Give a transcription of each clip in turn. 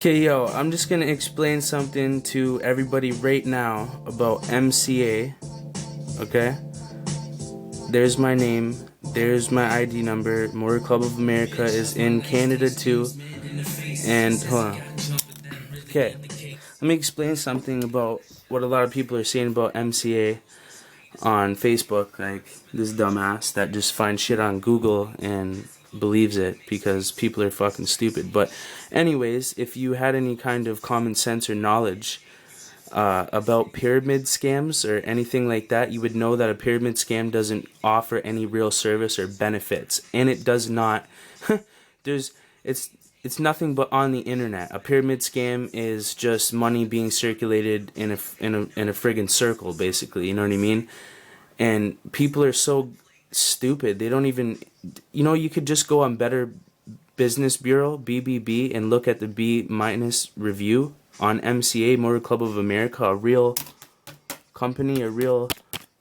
Okay, yo, I'm just gonna explain something to everybody right now about MCA, okay? There's my name, there's my ID number. Motor Club of America is in Canada too. And, hold on. Okay, let me explain something about what a lot of people are saying about MCA on Facebook. Like, this dumbass that just finds shit on Google and believes it because people are fucking stupid. But anyways, if you had any kind of common sense or knowledge about pyramid scams or anything like that, you would know that a pyramid scam doesn't offer any real service or benefits, and it does not. It's nothing but on the internet. A pyramid scam is just money being circulated in a friggin' circle, basically. You know what I mean? And people are so stupid. They don't even, you could just go on Better Business Bureau, BBB, and look at the B- review on MCA, Motor Club of America, a real company, a real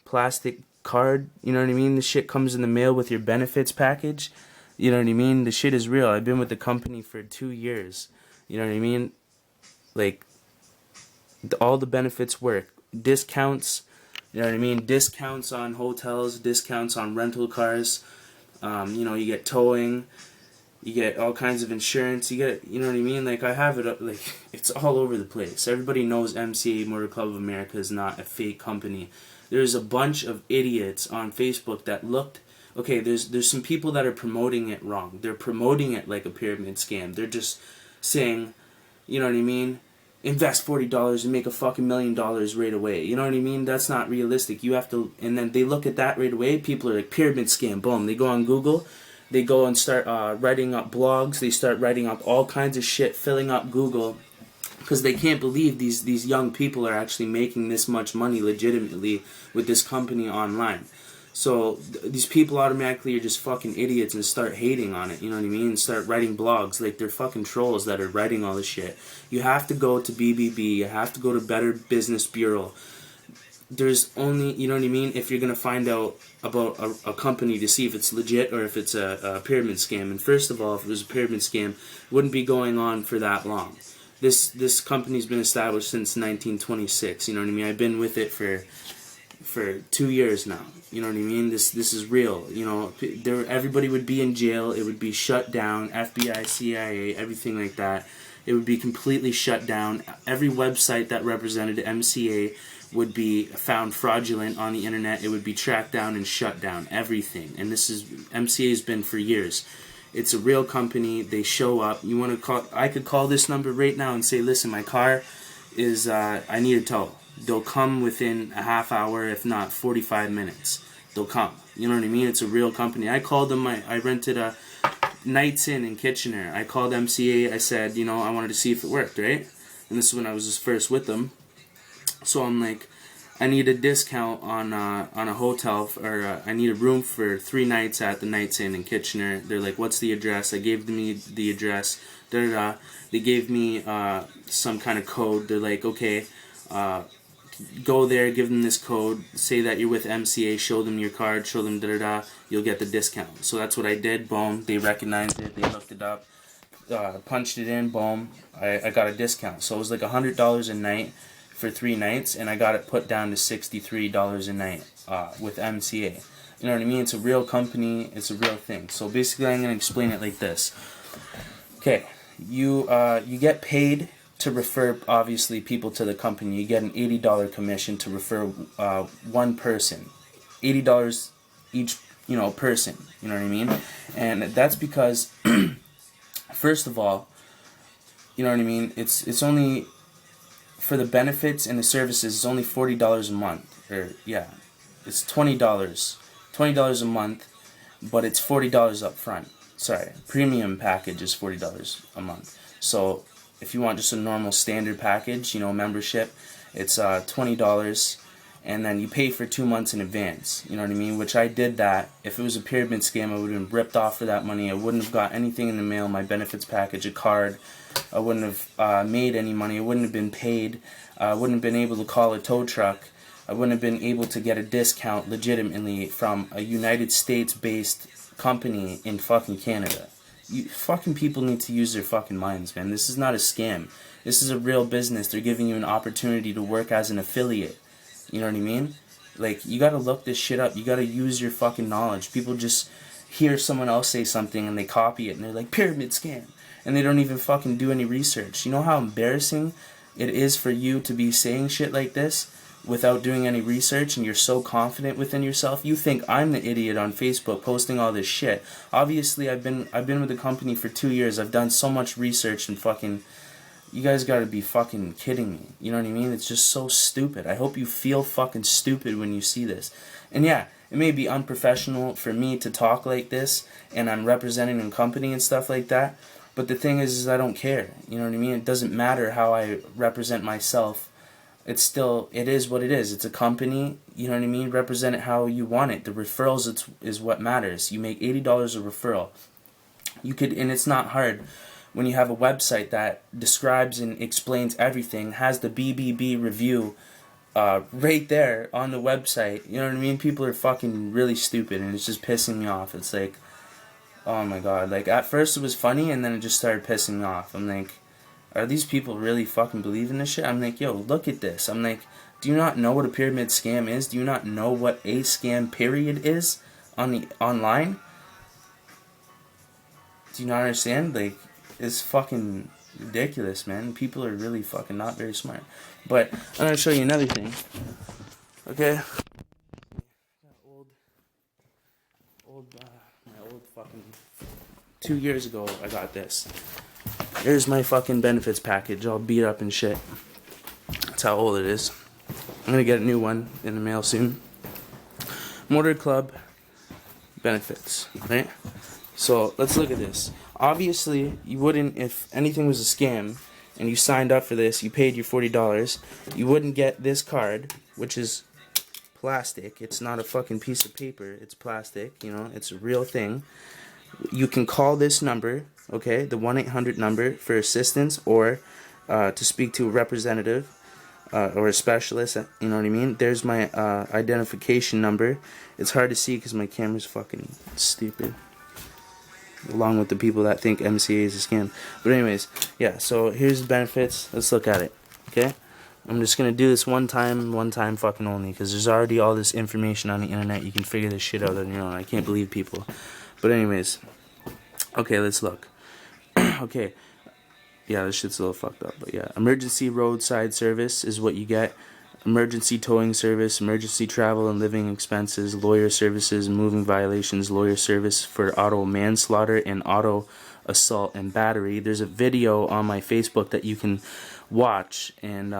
plastic card. You know what I mean? The shit comes in the mail with your benefits package. You know what I mean? The shit is real. I've been with the company for 2 years. You know what I mean? Like, all the benefits work. Discounts. You know what I mean? Discounts on hotels, discounts on rental cars. You get towing, you get all kinds of insurance. You get, you know what I mean? Like, I have it up, like, it's all over the place. Everybody knows MCA, Motor Club of America, is not a fake company. There's a bunch of idiots on Facebook that looked. Okay, there's some people that are promoting it wrong. They're promoting it like a pyramid scam. They're just saying, you know what I mean? Invest $40 and make a fucking $1 million right away. You know what I mean? That's not realistic. You have to, and then they look at that right away. People are like, pyramid scam, boom. They go on Google, they go and start writing up blogs. They start writing up all kinds of shit, filling up Google, because they can't believe these young people are actually making this much money legitimately with this company online. So these people automatically are just fucking idiots and start hating on it, you know what I mean? And start writing blogs like they're fucking trolls that are writing all this shit. You have to go to BBB, you have to go to Better Business Bureau. There's only, you know what I mean, if you're going to find out about a company to see if it's legit or if it's a pyramid scam. And first of all, if it was a pyramid scam, it wouldn't be going on for that long. This company's been established since 1926, you know what I mean? I've been with it for 2 years now. You know what I mean? This is real. You know, everybody would be in jail. It would be shut down. FBI, CIA, everything like that. It would be completely shut down. Every website that represented MCA would be found fraudulent on the internet. It would be tracked down and shut down. Everything. And this is MCA's been for years. It's a real company. They show up. You want to call? I could call this number right now and say, listen, my car is. I need a tow. They'll come within a half hour, if not 45 minutes. They'll come. You know what I mean? It's a real company. I called them. I rented a Nights in Kitchener. I called MCA. I said, I wanted to see if it worked, right? And this is when I was just first with them. So I'm like, I need a discount on a hotel, or I need a room for 3 nights at the Nights in Kitchener. They're like, what's the address? I gave them the address. They gave me some kind of code. They're like, okay, go there, give them this code, say that you're with MCA, show them your card, show them you'll get the discount. So that's what I did. Boom, they recognized it, they looked it up, punched it in, boom, I got a discount. So it was like $100 a night for 3 nights, and I got it put down to $63 a night with MCA. You know what I mean? It's a real company, it's a real thing. So basically I'm going to explain it like this. Okay, you get paid to refer, obviously, people to the company. You get an $80 commission to refer one person. $80 each, person. You know what I mean? And that's because, first of all, you know what I mean? It's only, for the benefits and the services, it's only $40 a month. It's $20. $20 a month, but it's $40 up front. Sorry, premium package is $40 a month. So if you want just a normal standard package, membership, it's $20, and then you pay for 2 months in advance. You know what I mean? Which I did that. If it was a pyramid scam, I would have been ripped off for that money. I wouldn't have got anything in the mail, my benefits package, a card. I wouldn't have made any money. I wouldn't have been paid. I wouldn't have been able to call a tow truck. I wouldn't have been able to get a discount legitimately from a United States-based company in fucking Canada. fucking people need to use their fucking minds, man. This is not a scam. This is a real business. They're giving you an opportunity to work as an affiliate. You know what I mean? Like, you gotta look this shit up. You gotta use your fucking knowledge. People just hear someone else say something and they copy it and they're like, pyramid scam. And they don't even fucking do any research. You know how embarrassing it is for you to be saying shit like this without doing any research, and you're so confident within yourself? You think I'm the idiot on Facebook posting all this shit. Obviously, I've been with the company for 2 years. I've done so much research, and fucking, you guys gotta be fucking kidding me. You know what I mean? It's just so stupid. I hope you feel fucking stupid when you see this. And yeah, it may be unprofessional for me to talk like this, and I'm representing a company and stuff like that, but the thing is I don't care. You know what I mean? It doesn't matter how I represent myself. It is what it is. It's a company, you know what I mean? Represent it how you want it. The referrals is what matters. You make $80 a referral. You could, and it's not hard when you have a website that describes and explains everything, has the BBB review right there on the website. You know what I mean? People are fucking really stupid, and it's just pissing me off. It's like, oh my god. Like, at first it was funny, and then it just started pissing me off. I'm like, are these people really fucking believing this shit? I'm like, yo, look at this. I'm like, do you not know what a pyramid scam is? Do you not know what a scam period is online? Do you not understand? Like, it's fucking ridiculous, man. People are really fucking not very smart. But I'm gonna show you another thing. Okay? My old fucking 2 years ago, I got this. Here's my fucking benefits package, all beat up and shit. That's how old it is. I'm gonna get a new one in the mail soon. Motor Club benefits, right? So let's look at this. Obviously, you wouldn't, if anything was a scam and you signed up for this, you paid your $40, you wouldn't get this card, which is plastic. It's not a fucking piece of paper. It's plastic, you know, it's a real thing. You can call this number, okay, the 1-800 number for assistance, or to speak to a representative or a specialist, you know what I mean? There's my identification number. It's hard to see because my camera's fucking stupid, along with the people that think MCA is a scam. But anyways, yeah, so here's the benefits. Let's look at it, okay? I'm just going to do this one time fucking only, because there's already all this information on the internet. You can figure this shit out on your own. I can't believe people. But anyways, okay, let's look. Okay, yeah, this shit's a little fucked up, but yeah. Emergency roadside service is what you get. Emergency towing service, emergency travel and living expenses, lawyer services, moving violations, lawyer service for auto manslaughter and auto assault and battery. There's a video on my Facebook that you can watch and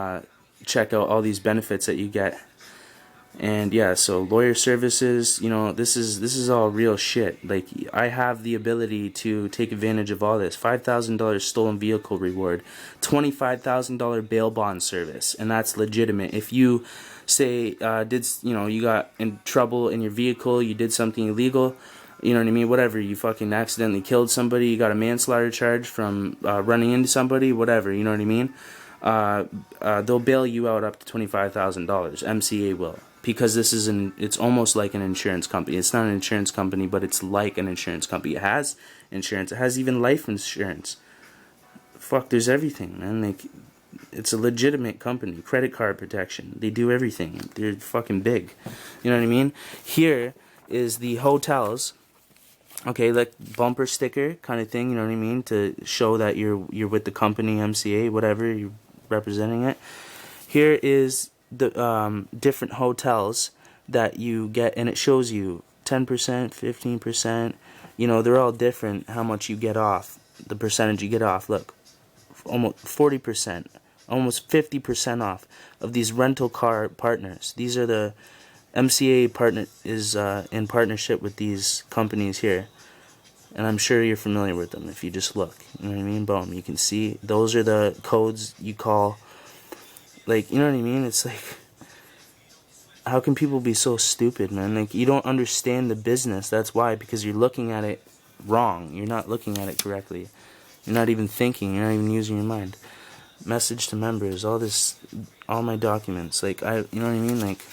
check out all these benefits that you get. And yeah, so lawyer services, you know, this is all real shit. Like, I have the ability to take advantage of all this. $5,000 stolen vehicle reward, $25,000 bail bond service, and that's legitimate. If you say you got in trouble in your vehicle, you did something illegal, you know what I mean, whatever, you fucking accidentally killed somebody, you got a manslaughter charge from running into somebody, whatever, you know what I mean, they'll bail you out up to $25,000. MCA will. Because it's almost like an insurance company. It's not an insurance company, but it's like an insurance company. It has insurance. It has even life insurance. Fuck, there's everything, man. Like, it's a legitimate company. Credit card protection. They do everything. They're fucking big. You know what I mean? Here is the hotels. Okay, like bumper sticker kind of thing. You know what I mean? To show that you're with the company, MCA, whatever, you're representing it. Here is the different hotels that you get, and it shows you 10%, 15%, you know, they're all different how much you get off, the percentage you get off. Look, almost 40%, almost 50% off of these rental car partners. These are the MCA partner is in partnership with these companies here, and I'm sure you're familiar with them if you just look, you know what I mean? Boom, you can see those are the codes you call. Like, you know what I mean? It's like, how can people be so stupid, man? Like, you don't understand the business. That's why, because you're looking at it wrong. You're not looking at it correctly. You're not even thinking. You're not even using your mind. Message to members, all my documents. Like, you know what I mean? Like,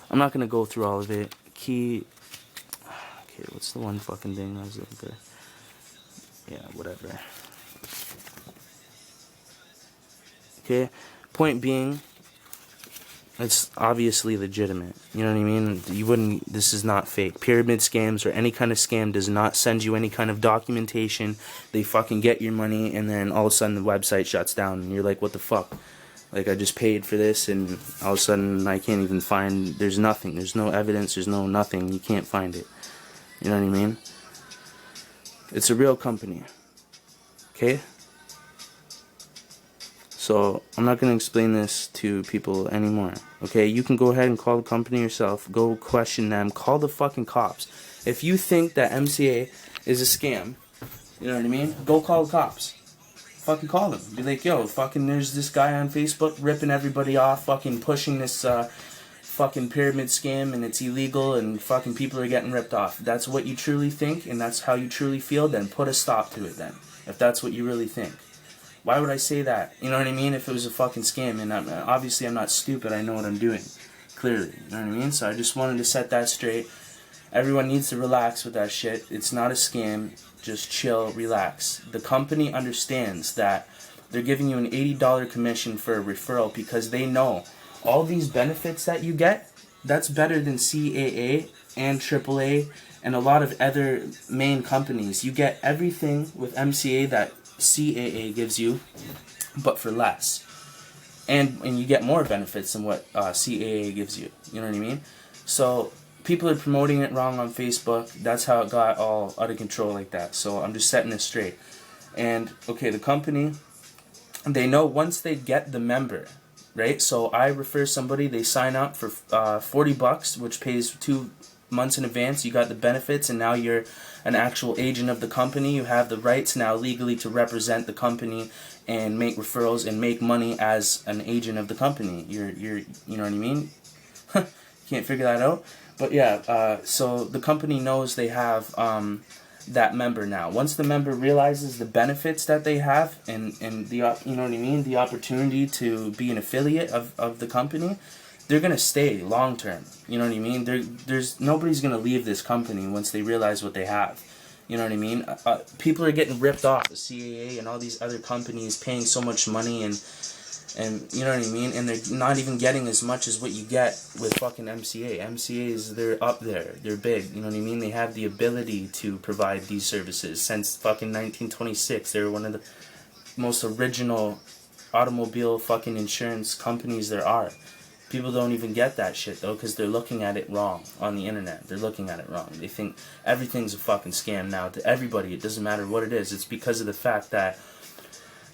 I'm not gonna go through all of it. Okay, what's the one fucking thing I was looking for? yeah, whatever. Okay, point being, it's obviously legitimate. You know what I mean? You wouldn't, this is not fake. Pyramid scams or any kind of scam does not send you any kind of documentation. They fucking get your money and then all of a sudden the website shuts down and you're like, what the fuck? Like, I just paid for this and all of a sudden I can't even find, there's nothing. There's no evidence, there's no nothing. You can't find it. You know what I mean? It's a real company. Okay? So, I'm not going to explain this to people anymore. Okay? You can go ahead and call the company yourself. Go question them. Call the fucking cops. If you think that MCA is a scam, you know what I mean? Go call the cops. Fucking call them. Be like, yo, fucking there's this guy on Facebook ripping everybody off, fucking pushing this fucking pyramid scam and it's illegal and fucking people are getting ripped off. If that's what you truly think and that's how you truly feel, then put a stop to it then. If that's what you really think. Why would I say that? You know what I mean? If it was a fucking scam, and obviously I'm not stupid, I know what I'm doing. Clearly. You know what I mean? So I just wanted to set that straight. Everyone needs to relax with that shit. It's not a scam. Just chill, relax. The company understands that they're giving you an $80 commission for a referral because they know all these benefits that you get, that's better than CAA and AAA and a lot of other main companies. You get everything with MCA that CAA gives you, but for less. And you get more benefits than what CAA gives you. You know what I mean? So people are promoting it wrong on Facebook. That's how it got all out of control like that. So I'm just setting it straight. And, okay, the company, they know once they get the member, right? So I refer somebody, they sign up for $40, which pays 2 months in advance. You got the benefits, and now you're an actual agent of the company. You have the rights now legally to represent the company and make referrals and make money as an agent of the company. You're you know what I mean? Can't figure that out. But yeah, so the company knows they have that member now. Once the member realizes the benefits that they have and the, you know what I mean, the opportunity to be an affiliate of the company, they're gonna stay long term. You know what I mean? There's nobody's gonna leave this company once they realize what they have. You know what I mean? People are getting ripped off. The CAA and all these other companies paying so much money and you know what I mean? And they're not even getting as much as what you get with fucking MCA. MCAs, they're up there. They're big. You know what I mean? They have the ability to provide these services. Since fucking 1926, they were one of the most original automobile fucking insurance companies there are. People don't even get that shit, though, because they're looking at it wrong on the internet. They're looking at it wrong. They think everything's a fucking scam now. To everybody, it doesn't matter what it is. It's because of the fact that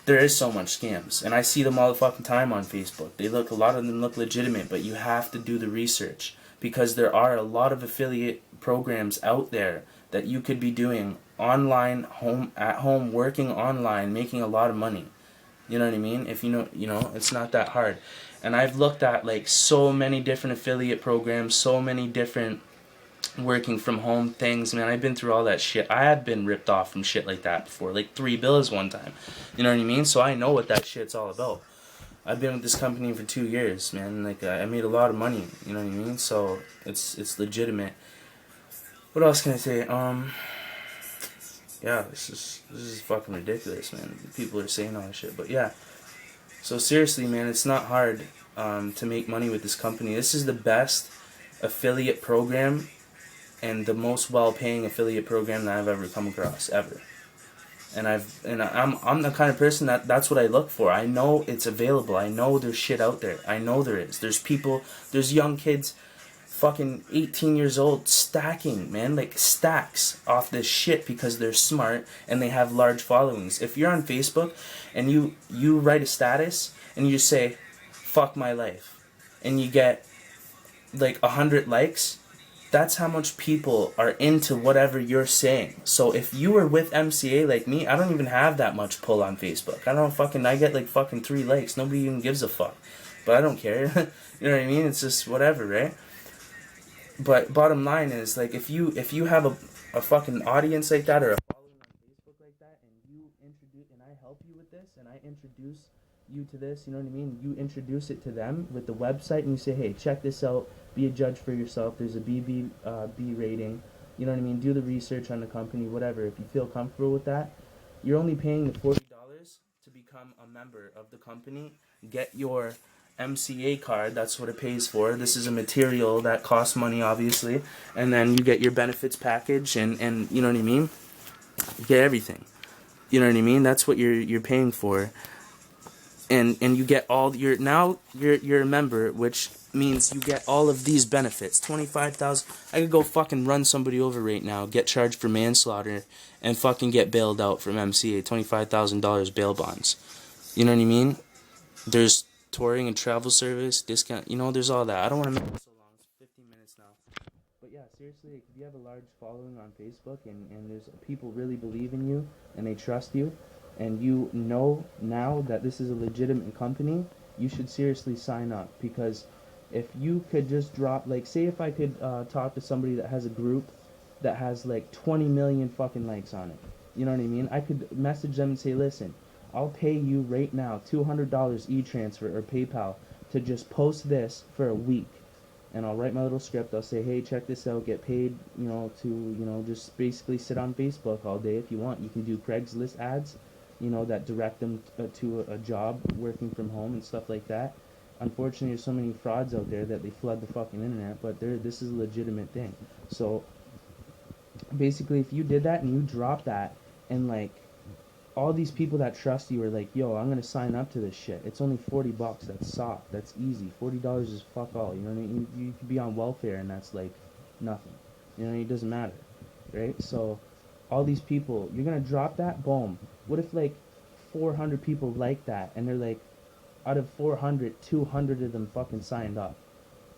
there is so much scams, and I see them all the fucking time on Facebook. A lot of them look legitimate, but you have to do the research because there are a lot of affiliate programs out there that you could be doing online, at home, working online, making a lot of money. You know what I mean? If you know, it's not that hard. And I've looked at like so many different affiliate programs, so many different working from home things, man. I've been through all that shit. I have been ripped off from shit like that before, like 3 bills one time. You know what I mean? So I know what that shit's all about. I've been with this company for 2 years, man. Like I made a lot of money. You know what I mean? So it's legitimate. What else can I say? Yeah, this is fucking ridiculous, man. People are saying all that shit, but yeah. So seriously, man, it's not hard to make money with this company. This is the best affiliate program and the most well-paying affiliate program that I've ever come across, ever. And I'm the kind of person that's what I look for. I know it's available. I know there's shit out there. I know there is. There's young kids, fucking 18 years old, stacking, man, like stacks off this shit because they're smart and they have large followings. If you're on Facebook and you write a status and you just say, "Fuck my life," and you get like 100 likes, that's how much people are into whatever you're saying. So if you were with MCA like me, I don't even have that much pull on Facebook. I get like fucking 3 likes. Nobody even gives a fuck. But I don't care. You know what I mean? It's just whatever, right? But bottom line is, like, if you have a fucking audience like that or a following on Facebook like that, and I help you with this, and I introduce you to this, you know what I mean? You introduce it to them with the website, and you say, hey, check this out, be a judge for yourself, there's a BBB rating, you know what I mean? Do the research on the company, whatever. If you feel comfortable with that, You're only paying the $40 to become a member of the company, get your MCA card. That's what it pays for. This is a material that costs money, obviously, and then you get your benefits package, and you know what I mean. You get everything. You know what I mean. That's what you're paying for, and you get all your you're a member, which means you get all of these benefits. 25,000. I could go fucking run somebody over right now, get charged for manslaughter, and fucking get bailed out from MCA. $25,000 bail bonds. You know what I mean? There's touring and travel service discount. You know, there's all that. I don't want to make it so long. It's 15 minutes now. But yeah, seriously, if you have a large following on Facebook and there's people really believe in you and they trust you, and you know now that this is a legitimate company, you should seriously sign up. Because if you could just drop, like, say if I could talk to somebody that has a group that has like 20 million fucking likes on it, you know what I mean? I could message them and say, listen, I'll pay you right now $200 e-transfer or PayPal to just post this for a week. And I'll write my little script. I'll say, hey, check this out. Get paid, to, just basically sit on Facebook all day if you want. You can do Craigslist ads, that direct them to a job working from home and stuff like that. Unfortunately, there's so many frauds out there that they flood the fucking internet, but this is a legitimate thing. So basically, if you did that and you dropped that, and like all these people that trust you are like, yo, I'm gonna sign up to this shit. It's only $40. That's soft. That's easy. $40 is fuck all. You know what I mean? You could be on welfare and that's like nothing. You know what I mean? It doesn't matter, right? So all these people, you're gonna drop that. Boom. What if like 400 people like that, and they're like, out of 400, 200 of them fucking signed up.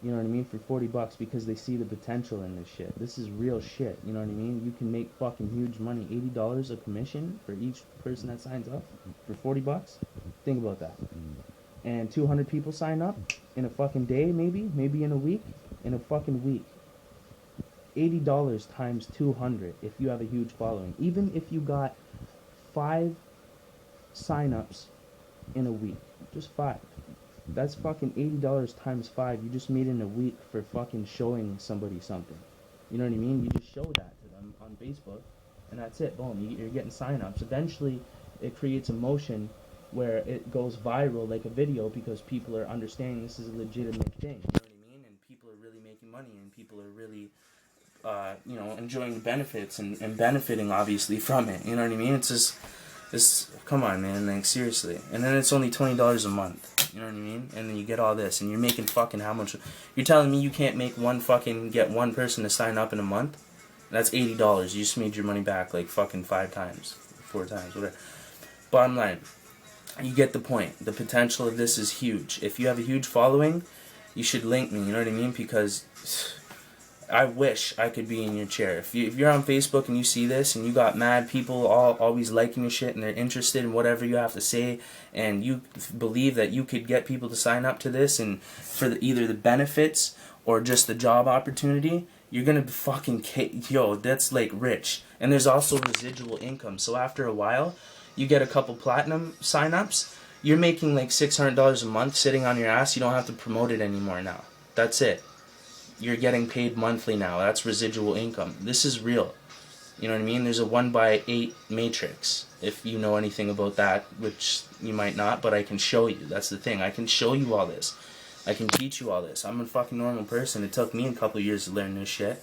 You know what I mean? For $40 because they see the potential in this shit. This is real shit. You know what I mean? You can make fucking huge money. $80 a commission for each person that signs up for $40. Think about that. And 200 people sign up in a fucking day, maybe in a week. In a fucking week. $80 times 200 if you have a huge following. Even if you got 5 sign-ups in a week. Just 5. That's fucking $80 times 5. You just made in a week for fucking showing somebody something. You know what I mean? You just show that to them on Facebook, and that's it. Boom. You're getting sign-ups. Eventually, it creates a motion where it goes viral like a video because people are understanding this is a legitimate thing. You know what I mean? And people are really making money, and people are really, enjoying the benefits and benefiting, obviously, from it. You know what I mean? It's just... come on, man, like, seriously. And then it's only $20 a month. You know what I mean? And then you get all this, and you're making fucking how much? You're telling me you can't get one person to sign up in a month? That's $80. You just made your money back like fucking 5 times, 4 times, whatever. Bottom line, you get the point. The potential of this is huge. If you have a huge following, you should link me. You know what I mean? Because I wish I could be in your chair. If you're on Facebook and you see this and you got mad people always liking your shit and they're interested in whatever you have to say, and you believe that you could get people to sign up to this and for either the benefits or just the job opportunity, you're gonna fucking that's like rich. And there's also residual income. So after a while, you get a couple platinum sign-ups, you're making like $600 a month sitting on your ass. You don't have to promote it anymore now. That's it. You're getting paid monthly now. That's residual income. This is real. You know what I mean? There's a 1/8 matrix, if you know anything about that, which you might not, but I can show you. That's the thing. I can show you all this. I can teach you all this. I'm a fucking normal person. It took me a couple years to learn this shit,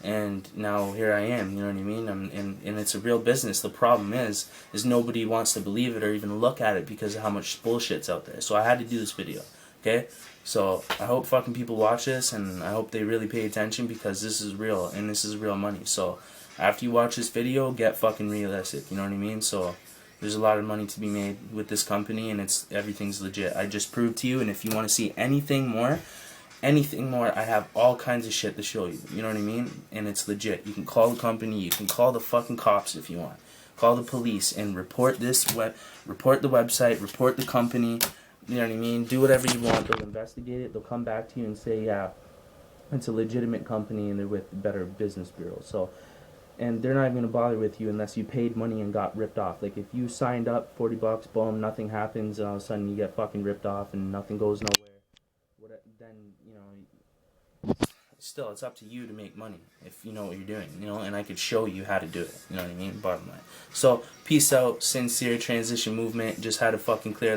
and now here I am. You know what I mean? And it's a real business. The problem is nobody wants to believe it or even look at it because of how much bullshit's out there. So I had to do this video. Okay? So I hope fucking people watch this, and I hope they really pay attention because this is real, and this is real money. So after you watch this video, get fucking realistic, you know what I mean? So there's a lot of money to be made with this company, and everything's legit. I just proved to you, and if you want to see anything more, I have all kinds of shit to show you, you know what I mean? And it's legit. You can call the company, you can call the fucking cops if you want. Call the police and report the website, report the company. You know what I mean? Do whatever you want. They'll investigate it. They'll come back to you and say, yeah, it's a legitimate company and they're with the Better Business Bureau. So, and they're not even going to bother with you unless you paid money and got ripped off. Like, if you signed up, $40, boom, nothing happens, and all of a sudden you get fucking ripped off and nothing goes nowhere, then, still, it's up to you to make money if you know what you're doing, you know, and I could show you how to do it, you know what I mean? Bottom line. So, peace out, sincere transition movement. Just had to fucking clear that.